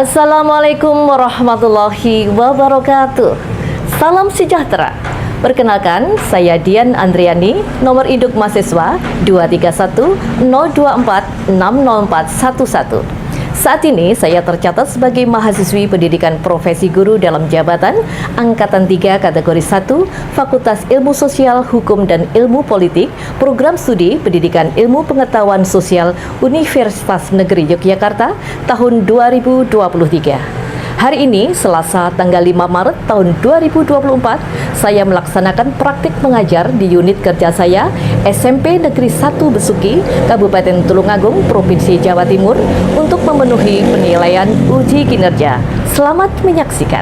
Assalamualaikum warahmatullahi wabarakatuh. Salam sejahtera. Perkenalkan, saya Dian Andriani, nomor induk mahasiswa 23102460411. Saat ini saya tercatat sebagai mahasiswi pendidikan profesi guru dalam jabatan Angkatan 3 kategori 1 Fakultas Ilmu Sosial, Hukum dan Ilmu Politik, Program Studi Pendidikan Ilmu Pengetahuan Sosial Universitas Negeri Yogyakarta tahun 2023. Hari ini, Selasa tanggal 5 Maret tahun 2024, saya melaksanakan praktik mengajar di unit kerja saya SMP Negeri 1 Besuki, Kabupaten Tulungagung, Provinsi Jawa Timur untuk memenuhi penilaian uji kinerja. Selamat menyaksikan.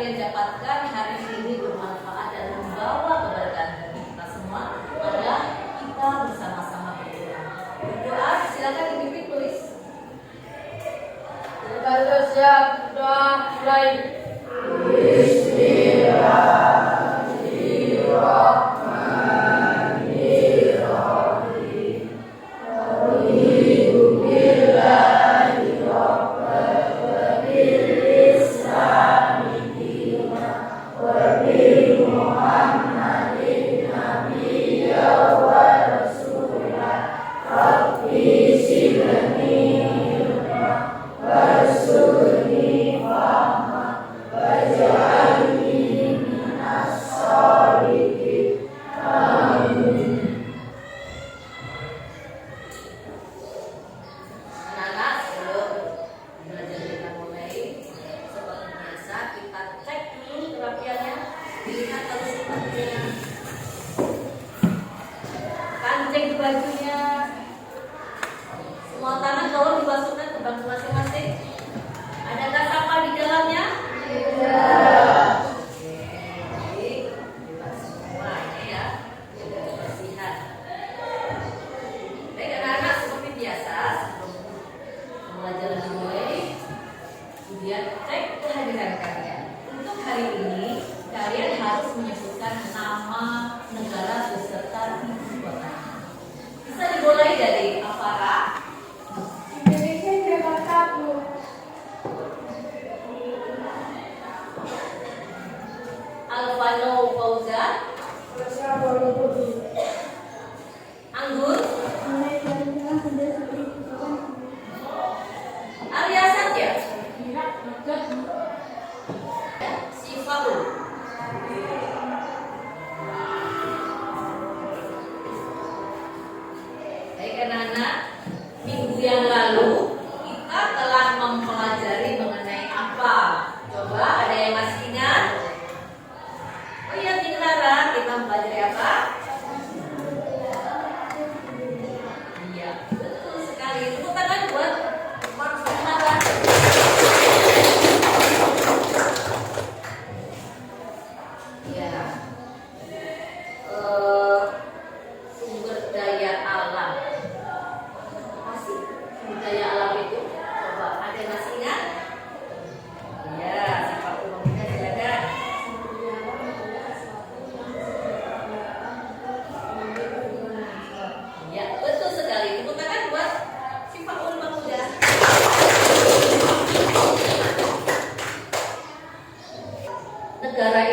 Dapatkan hari ini bermanfaat dan membawa keberkahan bagi kita semua adalah kita bersama-sama berdoa. Berdoa, silakan dipimpin tulis. Kalau siap doa mulai. Kancing bajunya, semua tangan tolong dimasukkan ke bangku masing-masing. Adakah sampah di dalamnya? Tidak. Oke, bebas semua ini ya, jaga kebersihan. Baik anak-anak, seperti biasa sebelum pembelajaran dimulai, kemudian cek kehadiran kalian. Untuk hari ini kalian harus menyebutkan nama negara beserta ibu kota. Bisa dimulai dari Afara. Indonesia Jakarta, Bu. Alvano Fauzan. Malaysia Borobudur. Anggun. Malaysia Jalan Sendiri Seperti Arya Satya. Irak, Baghdad. Sifaul. Baik anak-anak, minggu yang lalu kita telah mempelajari mengenai apa? Coba ada yang masih ingat? Oh iya, Tinara, kita mempelajari apa? Iya, betul sekali. Tepuk tangan buat Mark Tinara. Ya, sumber daya alam.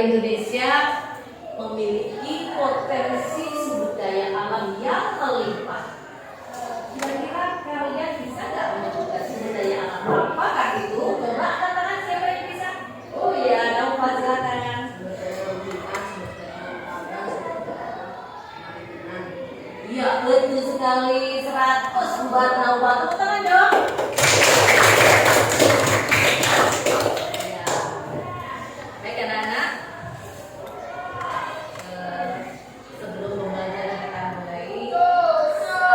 Indonesia memiliki potensi sumber daya alam yang melimpah. Kira-kira kalian bisa nggak menyebutkan sumber daya alam apakah itu? Coba angkat tangan siapa yang bisa? Oh iya, Nova silakan. Iya betul sekali, 100 buat Nova. Tepuk tangan dong. Ya. Baik anak-anak. Sebelum pembelajaran kita mulai,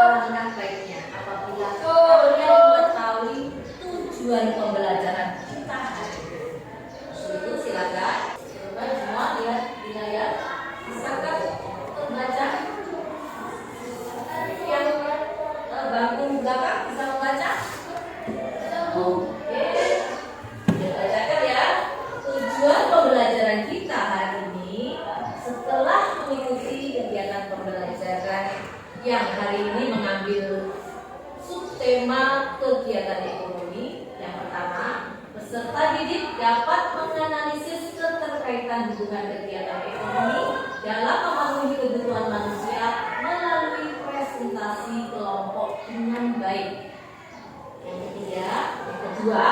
alangkah baiknya apabila kalian mengetahui tujuan pembelajaran kita hari ini. Itu silakan. Coba semua lihat di layar. Bisakah membaca? Yang bangku belakang bisa membaca? Oke. Bacakan ya. Tujuan pembelajaran kita hari ini setelah mengikuti kegiatan pembelajaran yang hari ini mengambil subtema kegiatan ekonomi. Yang pertama, peserta didik dapat menganalisis keterkaitan hubungan kegiatan ekonomi dalam memenuhi kebutuhan manusia melalui presentasi kelompok dengan baik. Yang kedua,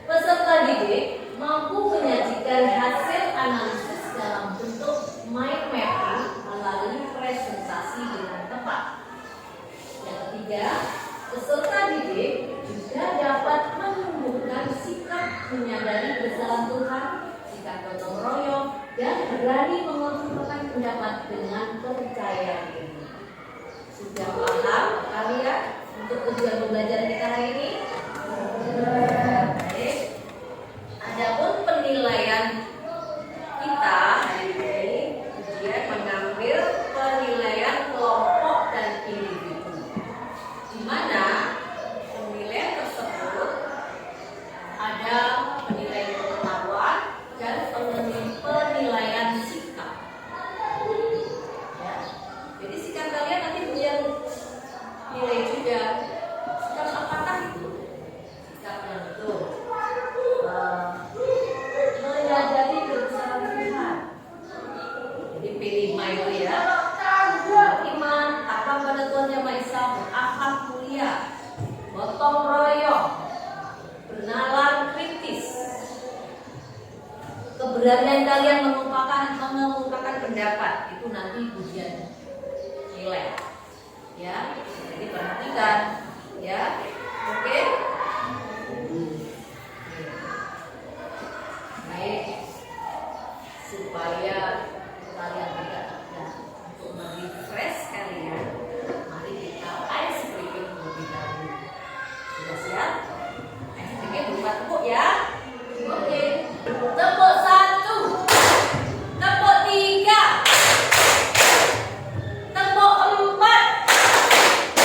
peserta didik mampu menyajikan hasil analisis dalam bentuk mind mapping melalui presentasi dengan tepat. Yang ketiga, peserta didik juga dapat menumbuhkan sikap menyadari kesalahan Tuhan, sikap gotong royong, dan berani mengungkapkan pendapat dengan percaya diri. Sudah paham kalian untuk tujuan pembelajaran kita hari ini? Baik. Adapun penilaian kita hari ini, ujian mengambil penilaian kelompok dan individu, di mana penilaian tersebut ada penilaian pengetahuan dan penilaian sikap. Ya. Jadi sikap kalian nanti ujian nilai juga. Sikap apakah itu? Sikap yang betul. Menyadari kebesaran Tuhan. Jadi P5 itu ya. Beriman, takwa pada Tuhan Yang Maha Esa, berakhlak mulia, gotong royong, bernalar kritis. Keberanian kalian mengungkapkan pendapat itu nanti ujian nilai. Ya, jadi perhatikan ya. Oke. Baik. Supaya kalian tidak untuk merefresh kalian, mari kita ice breaking terlebih dahulu. Sudah siap? Ice breaking berupa tepuk ya. Oke. Tepuk 1, tepuk 3, tepuk 4,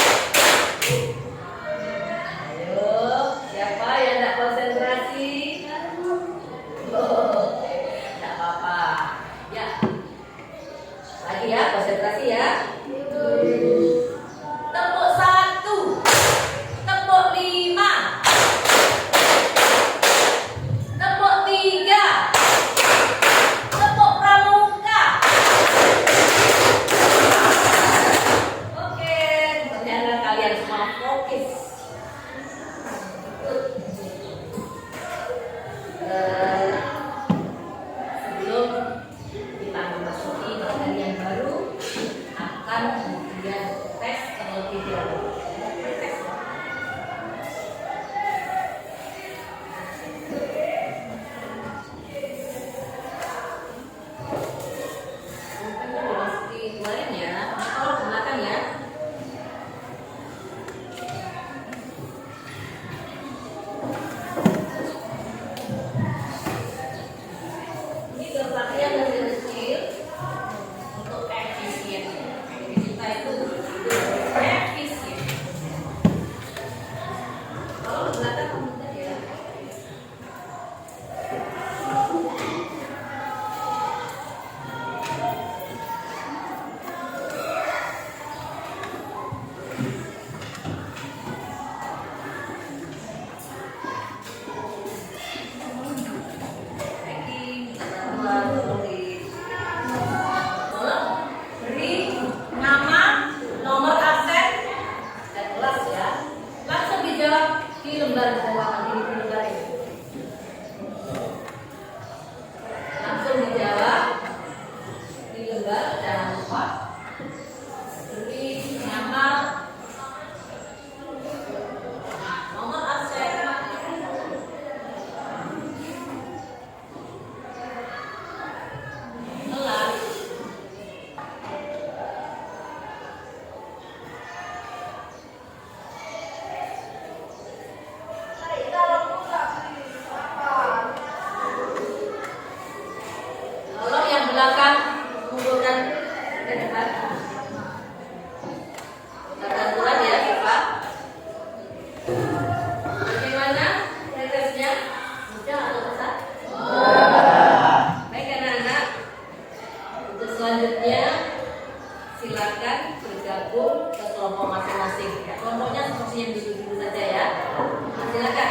bergabung ke kelompok masing-masing. Kelompoknya seperti yang dulu saja ya. Nah, silakan.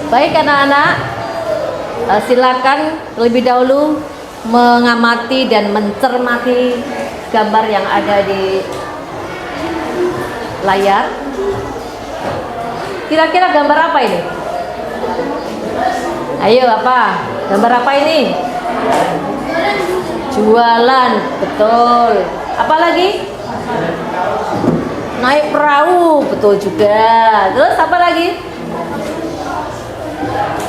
Baik anak-anak, silakan terlebih dahulu mengamati dan mencermati gambar yang ada di layar. Kira-kira gambar apa ini? Ayo, apa? Gambar apa ini? Jualan, betul. Apa lagi? Naik perahu, betul juga. Terus apa lagi?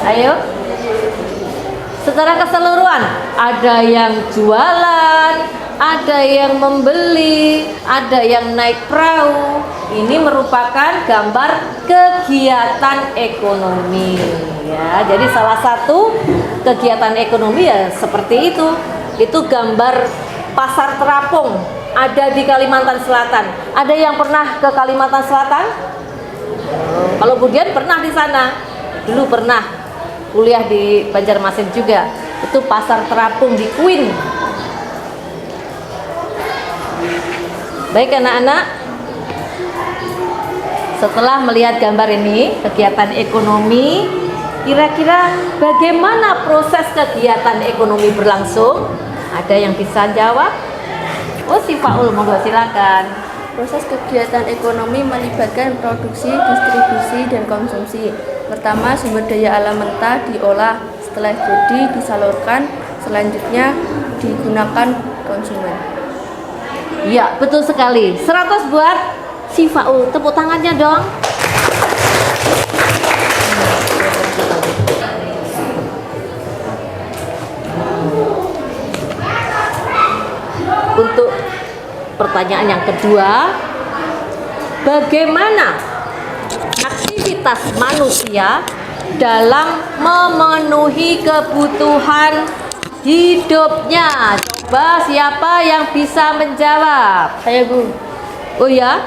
Ayo. Secara keseluruhan, ada yang jualan, ada yang membeli, ada yang naik perahu. Ini merupakan gambar kegiatan ekonomi ya. Jadi salah satu kegiatan ekonomi ya seperti itu. Itu gambar pasar terapung ada di Kalimantan Selatan. Ada yang pernah ke Kalimantan Selatan? Kalau Budian pernah di sana. Dulu pernah kuliah di Banjarmasin juga. Itu pasar terapung di Queen. Baik anak-anak, setelah melihat gambar ini, kegiatan ekonomi, kira-kira bagaimana proses kegiatan ekonomi berlangsung? Ada yang bisa jawab? Oh, si Faul, monggo silakan. Proses kegiatan ekonomi melibatkan produksi, distribusi, dan konsumsi. Pertama, sumber daya alam mentah diolah, setelah jadi disalurkan, selanjutnya digunakan konsumen. Iya, betul sekali. 100 buat si Faul. Tepuk tangannya dong. Untuk pertanyaan yang kedua, bagaimana aktivitas manusia dalam memenuhi kebutuhan hidupnya? Coba siapa yang bisa menjawab? Saya Bu, Oh ya?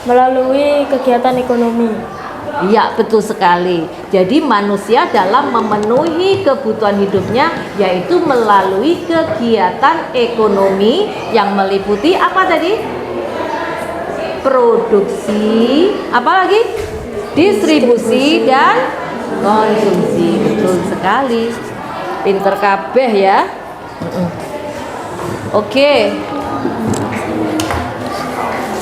melalui kegiatan ekonomi. Iya, betul sekali. Jadi manusia dalam memenuhi kebutuhan hidupnya yaitu melalui kegiatan ekonomi yang meliputi apa tadi? Produksi, apa lagi? Distribusi dan konsumsi. Betul sekali. Pinter kabeh ya. Oke.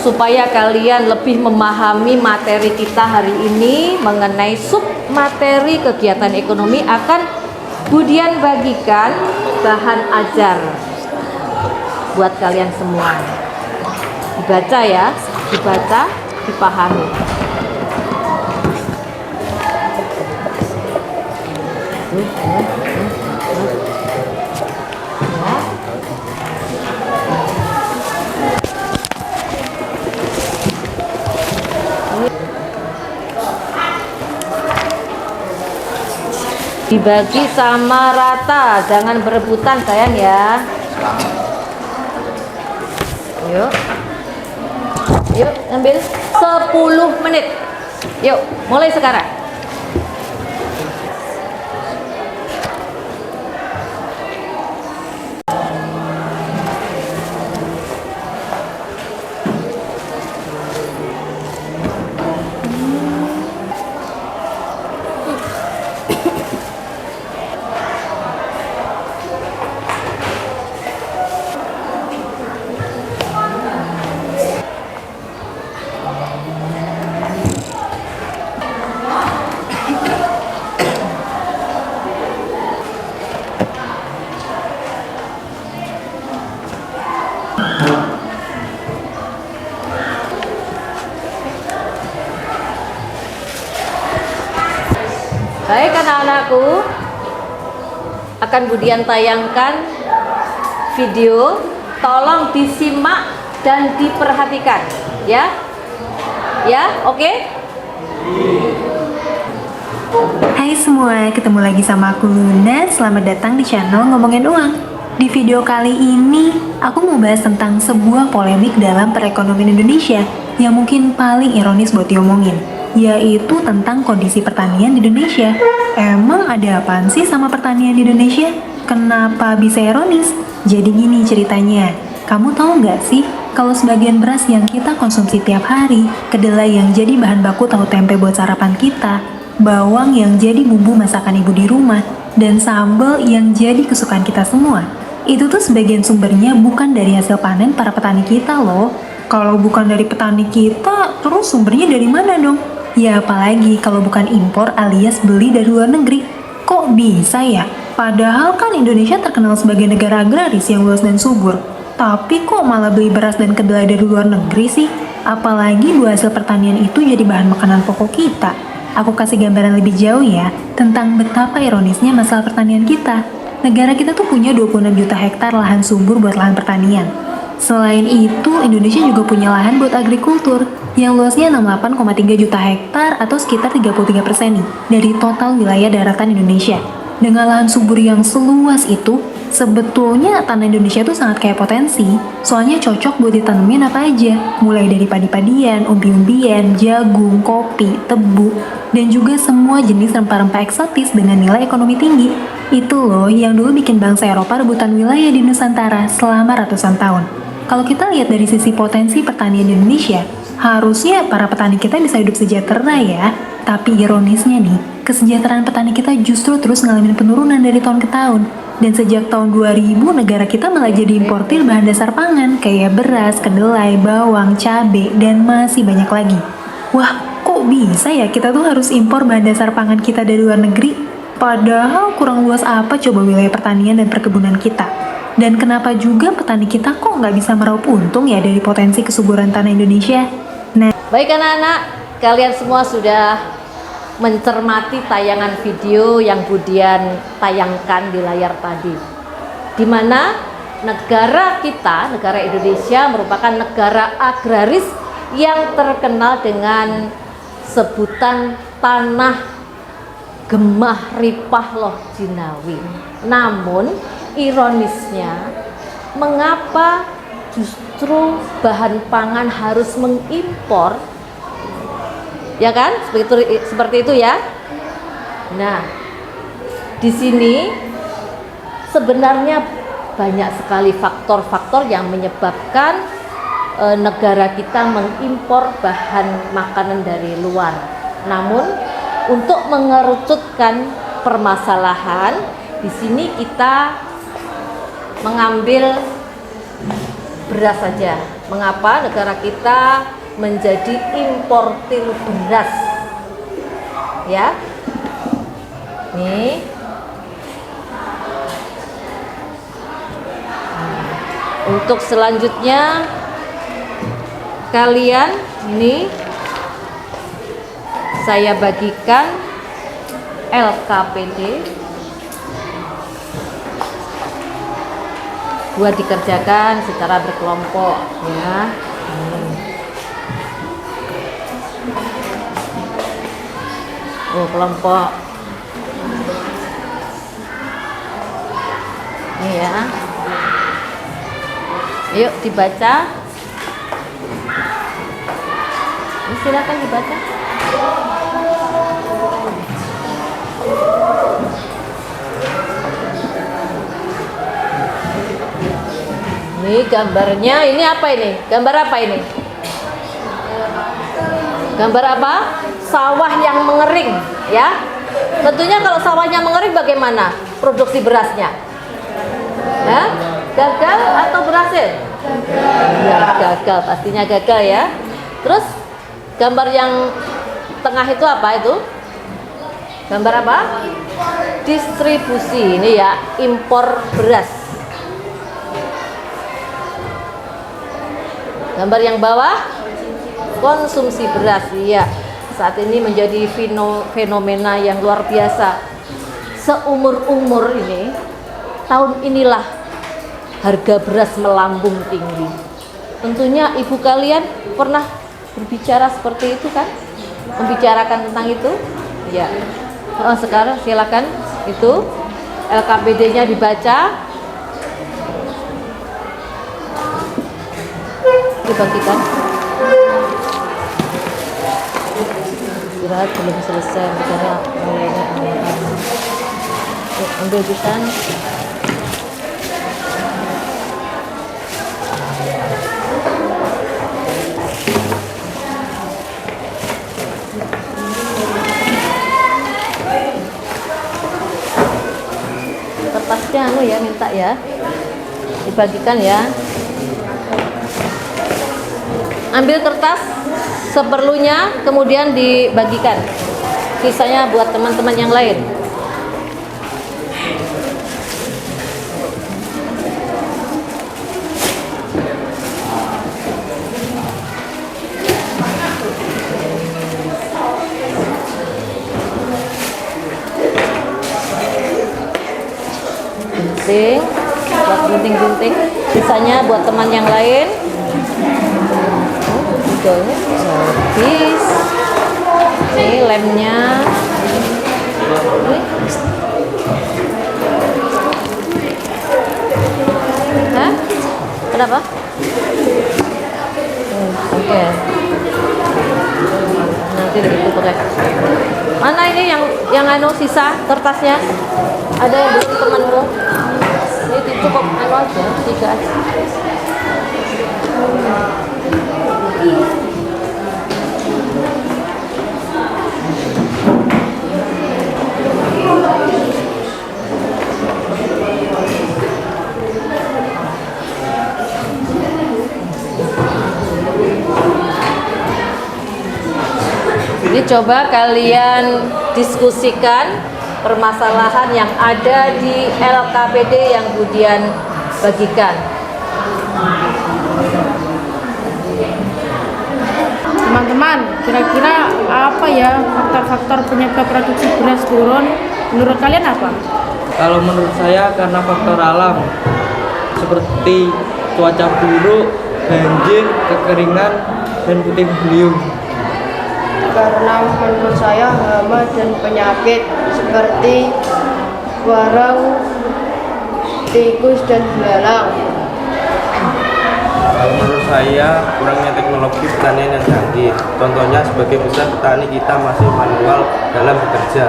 Supaya kalian lebih memahami materi kita hari ini mengenai sub materi kegiatan ekonomi, akan Budian bagikan bahan ajar buat kalian semua. Dibaca ya, dibaca, dipahami. Dibagi sama rata, jangan berebutan sayang ya. Yuk, yuk ambil 10 menit. Yuk, mulai sekarang. Baik anak-anakku, akan Budian tayangkan video, tolong disimak dan diperhatikan ya. Ya, oke? Hai semua, ketemu lagi sama aku Luna. Selamat datang di channel Ngomongin Uang. Di video kali ini, aku mau bahas tentang sebuah polemik dalam perekonomian Indonesia yang mungkin paling ironis buat diomongin, yaitu tentang kondisi pertanian di Indonesia. Emang ada apaan sih sama pertanian di Indonesia? Kenapa bisa ironis? Jadi gini ceritanya, kamu tahu nggak sih kalau sebagian beras yang kita konsumsi tiap hari, kedelai yang jadi bahan baku tahu tempe buat sarapan kita, bawang yang jadi bumbu masakan ibu di rumah, dan sambal yang jadi kesukaan kita semua, itu tuh sebagian sumbernya bukan dari hasil panen para petani kita loh. Kalau bukan dari petani kita, terus sumbernya dari mana dong? Ya apalagi kalau bukan impor alias beli dari luar negeri. Kok bisa ya? Padahal kan Indonesia terkenal sebagai negara agraris yang luas dan subur. Tapi kok malah beli beras dan kedelai dari luar negeri sih? Apalagi dua hasil pertanian itu jadi bahan makanan pokok kita. Aku kasih gambaran lebih jauh ya, tentang betapa ironisnya masalah pertanian kita. Negara kita tuh punya 26 juta hektar lahan subur buat lahan pertanian. Selain itu, Indonesia juga punya lahan buat agrikultur, yang luasnya 68,3 juta hektar atau sekitar 33% nih, dari total wilayah daratan Indonesia. Dengan lahan subur yang seluas itu, sebetulnya tanah Indonesia tuh sangat kaya potensi, soalnya cocok buat ditanemin apa aja, mulai dari padi-padian, umbi-umbian, jagung, kopi, tebu, dan juga semua jenis rempah-rempah eksotis dengan nilai ekonomi tinggi. Itu loh yang dulu bikin bangsa Eropa rebutan wilayah di Nusantara selama ratusan tahun. Kalau kita lihat dari sisi potensi pertanian di Indonesia, harusnya para petani kita bisa hidup sejahtera ya. Tapi ironisnya nih, kesejahteraan petani kita justru terus ngalamin penurunan dari tahun ke tahun. Dan sejak tahun 2000, negara kita malah jadi importir bahan dasar pangan kayak beras, kedelai, bawang, cabai, dan masih banyak lagi. Wah, kok bisa ya kita tuh harus impor bahan dasar pangan kita dari luar negeri? Padahal kurang luas apa coba wilayah pertanian dan perkebunan kita? Dan kenapa juga petani kita kok nggak bisa meraup untung ya dari potensi kesuburan tanah Indonesia? Nah, Baik anak-anak, kalian semua sudah mencermati tayangan video yang Budian tayangkan di layar tadi, di mana negara kita, negara Indonesia merupakan negara agraris yang terkenal dengan sebutan tanah gemah ripah loh jinawi. Namun ironisnya, mengapa justru bahan pangan harus mengimpor? Ya kan? Seperti itu ya. Nah, di sini sebenarnya banyak sekali faktor-faktor yang menyebabkan negara kita mengimpor bahan makanan dari luar. Namun untuk mengerucutkan permasalahan, di sini kita mengambil beras saja. Mengapa negara kita menjadi importir beras? Ya. Nih. Untuk selanjutnya kalian ini saya bagikan LKPD buat dikerjakan secara berkelompok ya. Oh, kelompok ini ya. Yuk dibaca. Ini silakan dibaca. Ini gambarnya, ini apa ini? Gambar apa ini? Gambar apa? Sawah yang mengering, ya. Tentunya kalau sawahnya mengering bagaimana produksi berasnya? Ya? Gagal atau berhasil? Ya, gagal, pastinya gagal ya. Terus gambar yang tengah itu apa itu? Gambar apa? Distribusi, ini ya, impor beras. Gambar yang bawah, konsumsi beras. Iya, saat ini menjadi fenomena yang luar biasa. Seumur-umur ini, tahun inilah harga beras melambung tinggi. Tentunya ibu kalian pernah berbicara seperti itu kan? Membicarakan tentang itu? Ya. Sekarang silakan itu LKPD-nya dibaca. dibagikan. Istirahat belum selesai, makanya mulainya ambil bitan. Kertasnya ya minta ya dibagikan ya. Ambil kertas seperlunya kemudian dibagikan, sisanya buat teman-teman yang lain. Buat gunting-gunting, sisanya buat teman yang lain. Ini habis. Ini lemnya. Hah? Kenapa? Oke. Nanti begitu pakai. Mana ini yang sisa kertasnya? Ada yang belum temanmu? Ini cukup aja, 3 aja. Jadi coba kalian diskusikan permasalahan yang ada di LKPD yang kemudian bagikan. Teman-teman, kira-kira apa ya faktor-faktor penyebab produksi beras turun? Menurut kalian apa? Kalau menurut saya karena faktor alam seperti cuaca buruk, banjir, kekeringan, dan puting beliung. Karena menurut saya hama dan penyakit seperti warang, tikus, dan belalang. Kalau menurut saya kurangnya teknologi pertanian yang canggih. Contohnya sebagai besar petani kita masih manual dalam bekerja.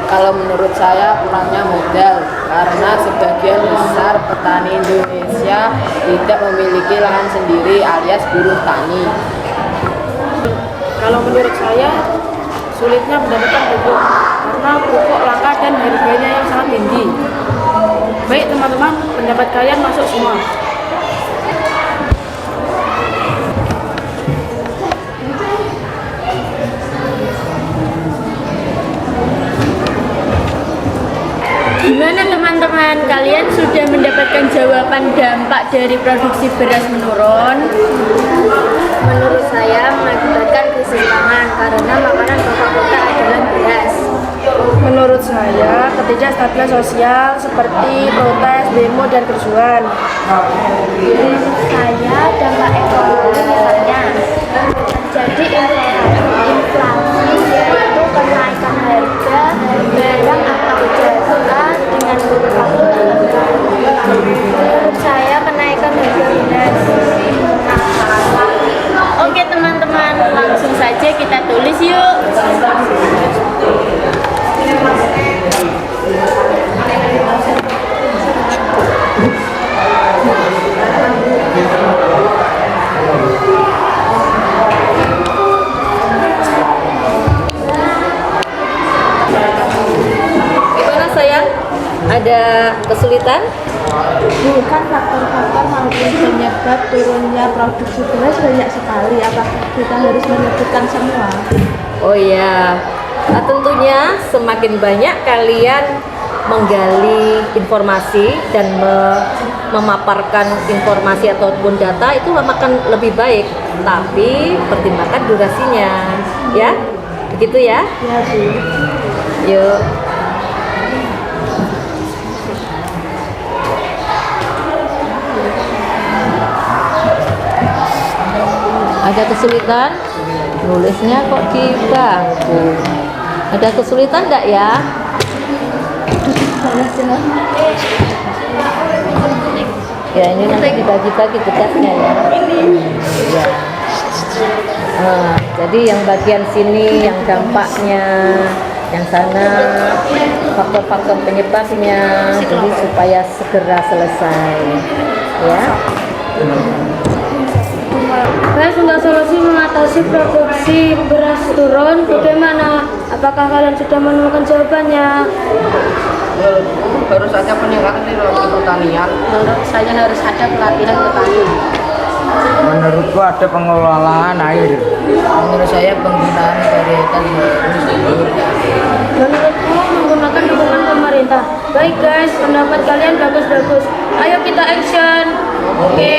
Kalau menurut saya kurangnya modal, karena sebagian besar petani Indonesia tidak memiliki lahan sendiri alias buruh tani. Kalau menurut saya sulitnya mendapatkan pupuk karena pupuk langka dan harganya yang sangat tinggi. Baik teman-teman, pendapat kalian masuk semua. Gimana teman-teman, kalian sudah mendapatkan jawaban dampak dari produksi beras menurun? Menurut saya mengakibatkan krisis pangan karena makanan pokok kita adalah beras. Menurut saya ketidakstabilan sosial seperti protes, demo, dan kerusuhan. Menurut saya dampak ekonomi misalnya terjadi inflasi yaitu kenaikan harga barang atau jasa dengan faktor tertentu. Menurut saya kenaikan harga beras. Oke teman-teman, langsung saja kita tulis yuk. Gimana sayang? Ada kesulitan? Bukan faktor-faktor maupun penyebab turunnya produksi beras banyak sekali. Apakah kita harus menyebutkan semua? Oh iya, nah, tentunya semakin banyak kalian menggali informasi dan memaparkan informasi ataupun data itu akan lebih baik. Tapi pertimbangkan durasinya, ya, begitu ya? Ya, Bu. Yuk. Ada kesulitan? Nulisnya kok di bangku. Ada kesulitan enggak ya? Ya, ini nanti dibagi-bagi tugasnya ya. Ya. Nah, jadi yang bagian sini yang dampaknya, yang sana faktor-faktor penyebabnya, jadi supaya segera selesai. Ya. Guys, untuk solusi mengatasi produksi beras turun, bagaimana? Apakah kalian sudah menemukan jawabannya? Harus ada peningkatan teknologi pertanian. Menurut saya harus ada pelatihan petani. Menurutku ada pengelolaan air. Menurut saya penggunaan varietas harus Menurutku menggunakan dukungan pemerintah. Baik guys, pendapat kalian bagus-bagus. Ayo kita action. Oke.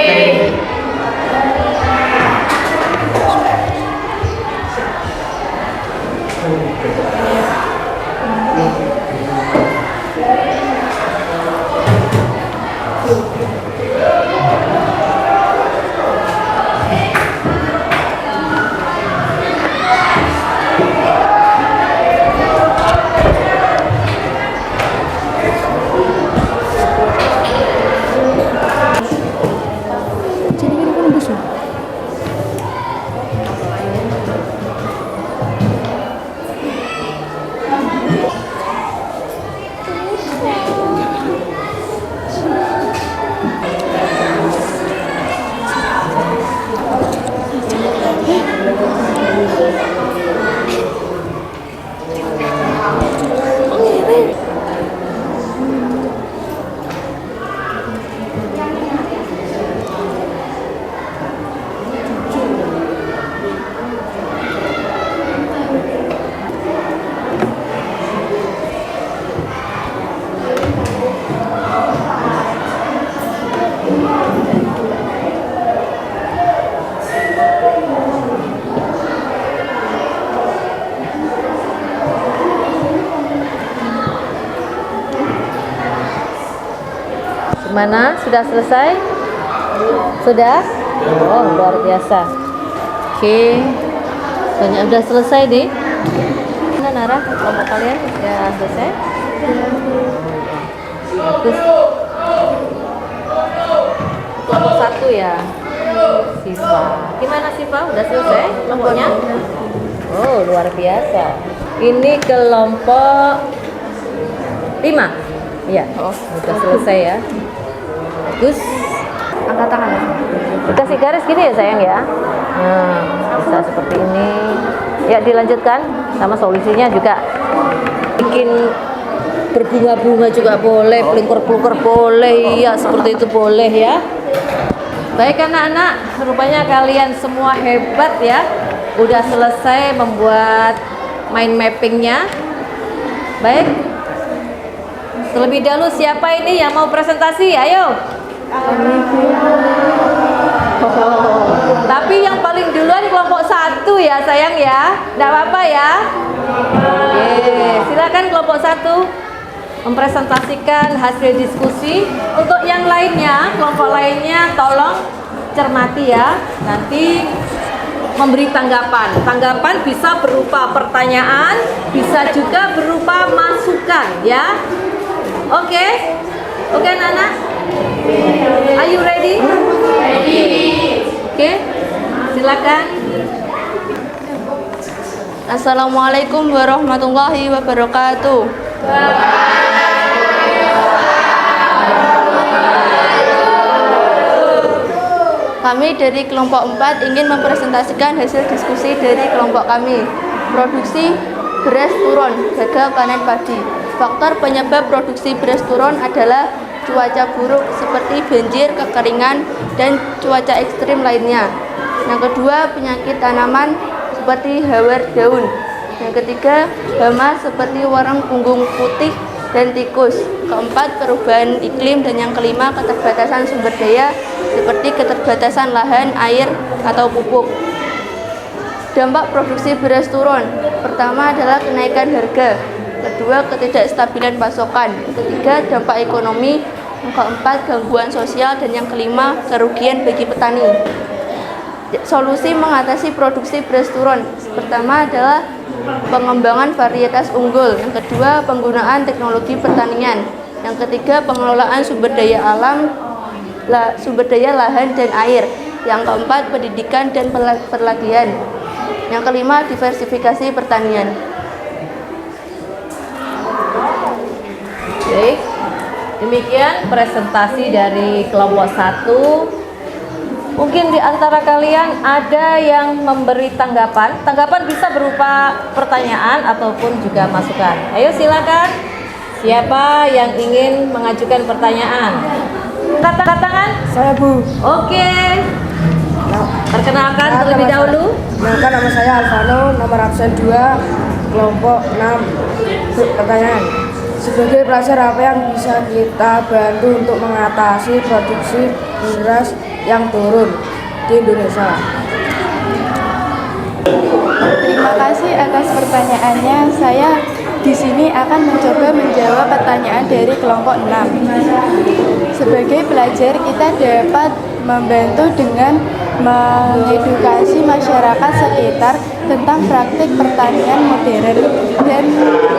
Gimana? Sudah selesai? Sudah? Oh, luar biasa. Oke. Banyak udah selesai deh. Mana Nara? Kelompok kalian sudah selesai? Bagus. Kelompok 1 ya. Siva. Gimana Siva? Udah selesai kelompoknya? Oh, luar biasa. Ini kelompok 5. Iya. Oh, udah selesai ya. Bagus. Angkat tangan. Dikasih garis gini ya sayang ya. Nah, bisa seperti ini. Ya, dilanjutkan sama solusinya juga. Bikin berbunga-bunga juga boleh, pelingkur-pelingkur boleh, ya seperti itu boleh ya. Baik anak-anak, rupanya kalian semua hebat ya. Udah selesai membuat mind mappingnya. Baik. Terlebih dahulu siapa ini yang mau presentasi? Ayo. Tapi yang paling duluan kelompok 1 ya sayang ya. Nggak apa-apa ya. Oke, silakan kelompok 1 mempresentasikan hasil diskusi. Untuk yang lainnya, kelompok lainnya tolong cermati ya. Nanti memberi tanggapan. Tanggapan bisa berupa pertanyaan, bisa juga berupa masukan ya. Oke, oke anak-anak. Are you ready? Ready. Oke, silakan. Assalamualaikum warahmatullahi wabarakatuh. Kami dari kelompok 4 ingin mempresentasikan hasil diskusi dari kelompok kami. Produksi beras turun, gagal panen padi. Faktor penyebab produksi beras turun adalah cuaca buruk seperti banjir, kekeringan, dan cuaca ekstrim lainnya. Yang kedua, penyakit tanaman seperti hawar daun. Yang ketiga, hama seperti warang punggung putih dan tikus. Keempat, perubahan iklim. Dan yang kelima, keterbatasan sumber daya seperti keterbatasan lahan, air, atau pupuk. Dampak produksi beras turun. Pertama adalah kenaikan harga. Kedua, ketidakstabilan pasokan. Ketiga, dampak ekonomi. Yang keempat, gangguan sosial. Dan yang kelima, kerugian bagi petani. Solusi mengatasi produksi beras turun. Pertama adalah pengembangan varietas unggul. Yang kedua, penggunaan teknologi pertanian. Yang ketiga, pengelolaan sumber daya alam. sumber daya lahan dan air. Yang keempat, pendidikan dan perlakian. Yang kelima, diversifikasi pertanian. Baik, demikian presentasi dari kelompok 1. Mungkin di antara kalian ada yang memberi tanggapan. Tanggapan bisa berupa pertanyaan ataupun juga masukan. Ayo silakan. Siapa yang ingin mengajukan pertanyaan? Angkat tangan. Saya Bu. Oke. Perkenalkan terlebih dahulu. Perkenalkan, nama saya Alvano, nomor absen 2, kelompok 6. Pertanyaan, sebagai pelajar apa yang bisa kita bantu untuk mengatasi produksi beras yang turun di Indonesia? Terima kasih atas pertanyaannya. Saya di sini akan mencoba menjawab pertanyaan dari kelompok 6. Sebagai pelajar, kita dapat membantu dengan mengedukasi masyarakat sekitar tentang praktik pertanian modern dan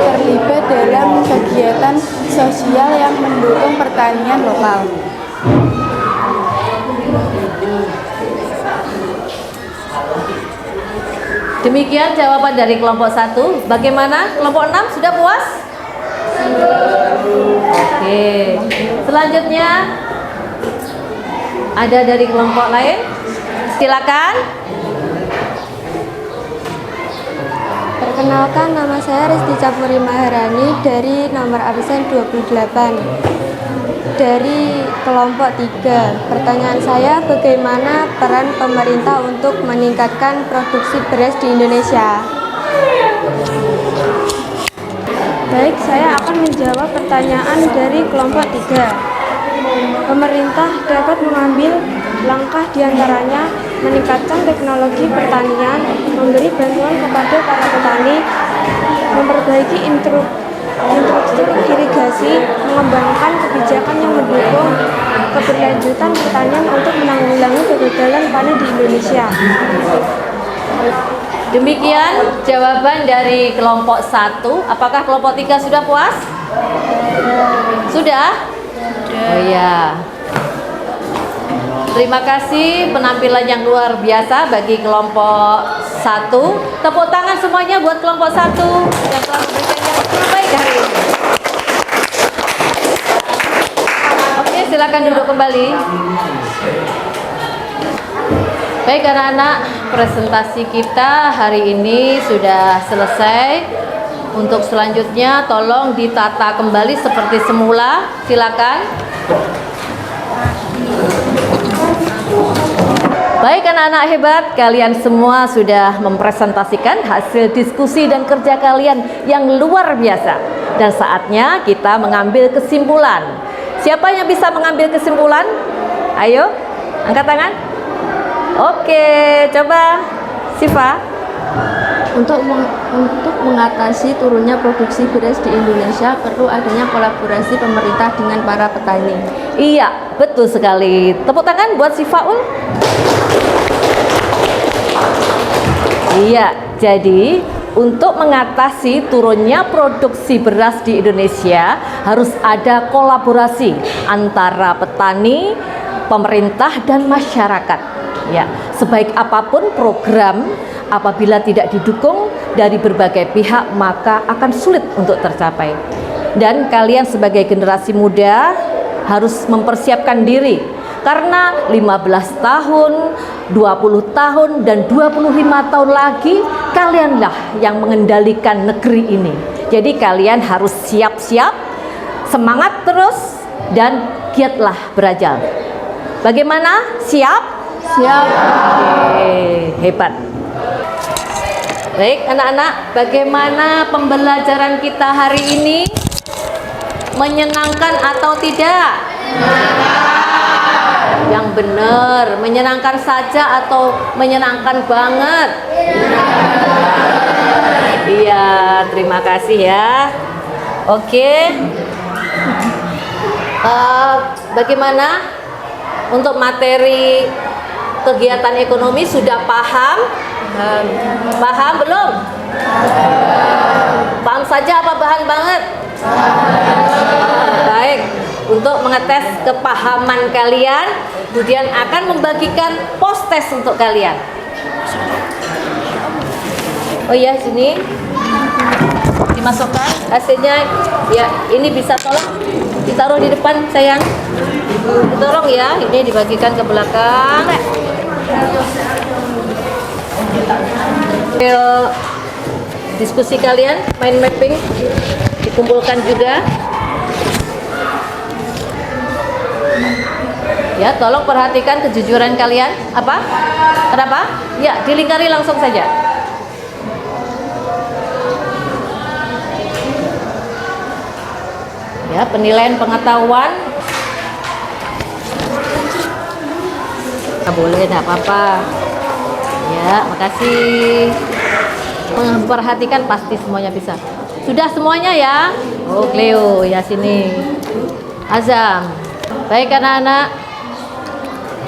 terlibat dalam kegiatan sosial yang mendukung pertanian lokal. Demikian jawaban dari kelompok 1. Bagaimana? Kelompok 6 sudah puas? Oke. Selanjutnya ada dari kelompok lain? Silakan. Perkenalkan, nama saya Risti Campuri Maharani dari nomor absen 28 dari kelompok 3. Pertanyaan saya, bagaimana peran pemerintah untuk meningkatkan produksi beras di Indonesia? Baik, saya akan menjawab pertanyaan dari kelompok 3. Pemerintah dapat mengambil langkah diantaranya meningkatkan teknologi pertanian, memberi bantuan kepada para petani, memperbaiki infrastruktur irigasi, mengembangkan kebijakan yang mendukung keberlanjutan pertanian untuk menanggulangi kegagalan panen di Indonesia. Demikian jawaban dari kelompok 1. Apakah kelompok 3 sudah puas? Sudah? Oh iya. Terima kasih penampilan yang luar biasa bagi kelompok 1. Tepuk tangan semuanya buat kelompok 1 yang telah memberikan yang terbaik hari ini. Oke, silakan duduk kembali. Baik anak-anak, presentasi kita hari ini sudah selesai. Untuk selanjutnya tolong ditata kembali seperti semula. Silakan. Baik anak-anak hebat, kalian semua sudah mempresentasikan hasil diskusi dan kerja kalian yang luar biasa. Dan saatnya kita mengambil kesimpulan. Siapa yang bisa mengambil kesimpulan? Ayo, angkat tangan. Oke, coba Siva. Untuk mengatasi turunnya produksi beras di Indonesia, perlu adanya kolaborasi pemerintah dengan para petani. Iya, betul sekali. Tepuk tangan buat si Faul. Iya, jadi untuk mengatasi turunnya produksi beras di Indonesia harus ada kolaborasi antara petani, pemerintah, dan masyarakat. Ya, sebaik apapun program, apabila tidak didukung dari berbagai pihak, maka akan sulit untuk tercapai. Dan kalian sebagai generasi muda harus mempersiapkan diri, karena 15 tahun, 20 tahun, dan 25 tahun lagi kalianlah yang mengendalikan negeri ini. Jadi kalian harus siap-siap, semangat terus, dan giatlah belajar. Bagaimana? Siap? Siap. Oke, hebat. Baik anak-anak, bagaimana pembelajaran kita hari ini? Menyenangkan atau tidak? Yang benar, menyenangkan saja atau menyenangkan banget? Iya, terima kasih ya. Oke. Bagaimana untuk materi kegiatan ekonomi, sudah paham? Paham belum? Paham saja apa paham banget? Baik. untuk mengetes kepahaman kalian, kemudian akan membagikan post test untuk kalian. Oh ya, sini dimasukkan hasilnya. Ya, ini bisa tolong ditaruh di depan sayang. Tolong ya, ini dibagikan ke belakang. Diskusi kalian, mind mapping dikumpulkan juga. Ya, tolong perhatikan kejujuran kalian. Apa? Kenapa? Ya, dilingkari langsung saja. Ya, penilaian pengetahuan. Boleh, enggak apa-apa. Ya, makasih. Memperhatikan pasti semuanya bisa. Sudah semuanya ya? Oh, Cleo, ya sini. Azam. Baik anak-anak.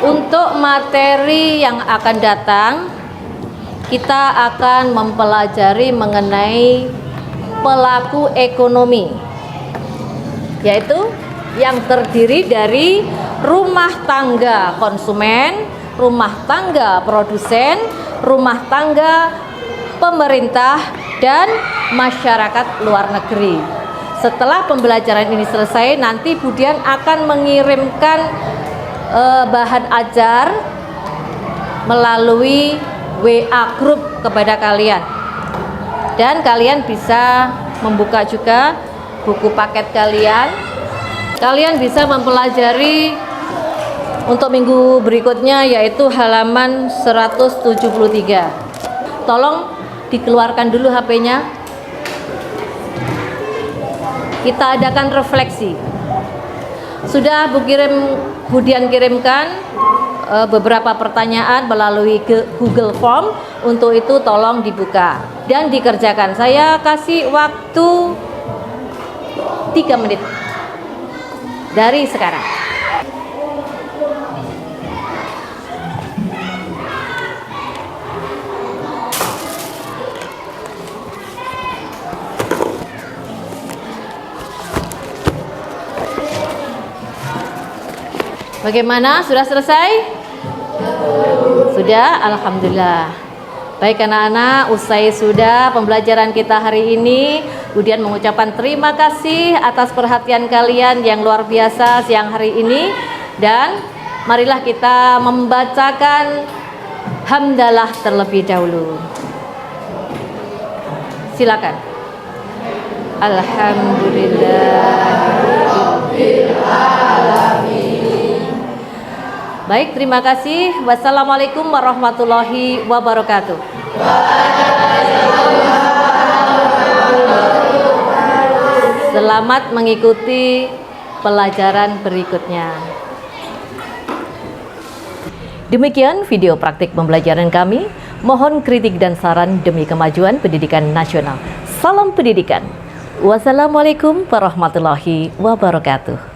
Untuk materi yang akan datang, kita akan mempelajari mengenai pelaku ekonomi, yaitu yang terdiri dari rumah tangga konsumen, rumah tangga produsen, rumah tangga pemerintah, dan masyarakat luar negeri. Setelah pembelajaran ini selesai, nanti Budian akan mengirimkan bahan ajar melalui WA group kepada kalian, dan kalian bisa membuka juga buku paket kalian. Kalian bisa mempelajari untuk minggu berikutnya, yaitu halaman 173. Tolong dikeluarkan dulu HP-nya. Kita adakan refleksi. Sudah Budian kirimkan beberapa pertanyaan melalui Google Form. Untuk itu tolong dibuka dan dikerjakan. Saya kasih waktu 3 menit dari sekarang. Bagaimana? Sudah selesai? Sudah? Alhamdulillah. Baik anak-anak, usai sudah pembelajaran kita hari ini. Budian mengucapkan terima kasih atas perhatian kalian yang luar biasa siang hari ini. Dan marilah kita membacakan hamdalah terlebih dahulu. Silakan. Alhamdulillahirrahmanirrahim. Baik, terima kasih. Wassalamualaikum warahmatullahi wabarakatuh. Selamat mengikuti pelajaran berikutnya. Demikian video praktik pembelajaran kami. Mohon kritik dan saran demi kemajuan pendidikan nasional. Salam pendidikan. Wassalamualaikum warahmatullahi wabarakatuh.